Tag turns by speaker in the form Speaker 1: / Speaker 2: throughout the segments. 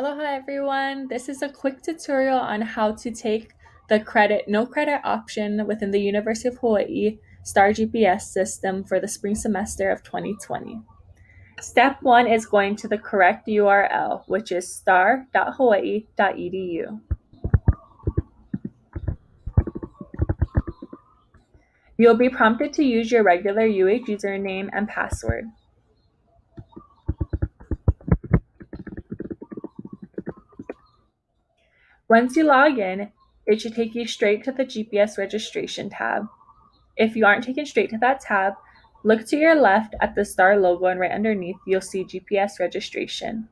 Speaker 1: Aloha everyone! This is a quick tutorial on how to take the no credit option within the University of Hawaii STAR GPS system for the spring semester of 2020. Step 1 is going to the correct URL, which is star.hawaii.edu. You'll be prompted to use your regular UH username and password. Once you log in, it should take you straight to the GPS registration tab. If you aren't taken straight to that tab, look to your left at the STAR logo, and right underneath you'll see GPS registration.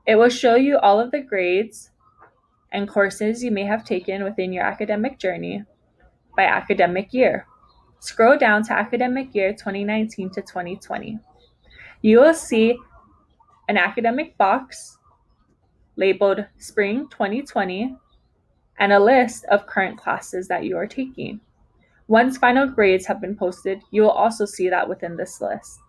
Speaker 1: It will show you all of the grades and courses you may have taken within your academic journey by academic year. Scroll down to academic year 2019 to 2020. You will see an academic box labeled Spring 2020 and a list of current classes that you are taking. Once final grades have been posted, you will also see that within this list.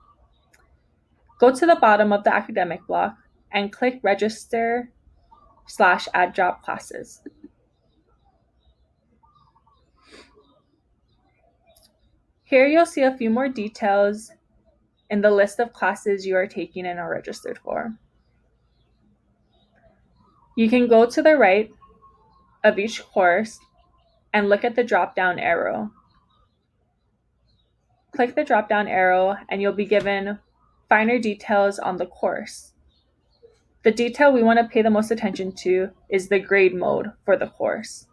Speaker 1: Go to the bottom of the academic block and click Register/Add Drop Classes. Here you'll see a few more details in the list of classes you are taking and are registered for. You can go to the right of each course and look at the drop-down arrow. Click the drop-down arrow and you'll be given finer details on the course. The detail we want to pay the most attention to is the grade mode for the course.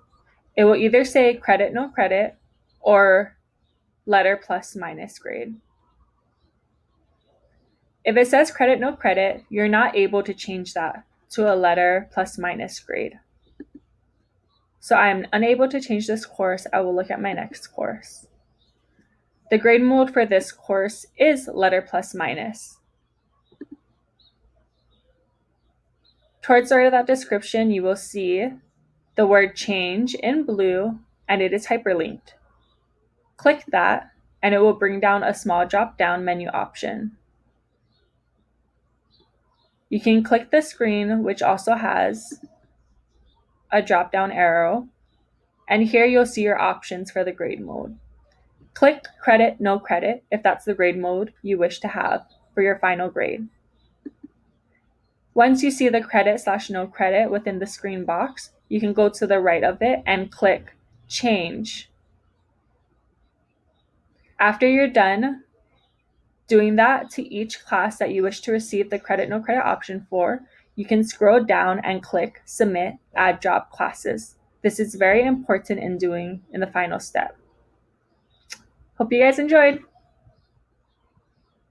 Speaker 1: It will either say credit, no credit, or letter plus minus grade. If it says credit, no credit, you're not able to change that to a letter plus minus grade. So I'm unable to change this course. I will look at my next course. The grade mode for this course is letter plus minus. Towards the right of that description, you will see the word change in blue, and it is hyperlinked. Click that, and it will bring down a small drop-down menu option. You can click the screen, which also has a drop-down arrow, and here you'll see your options for the grade mode. Click credit, no credit, if that's the grade mode you wish to have for your final grade. Once you see the credit/no credit within the screen box, you can go to the right of it and click Change. After you're done doing that to each class that you wish to receive the credit, no credit option for, you can scroll down and click Submit, Add Drop Classes. This is very important in the final step. Hope you guys enjoyed.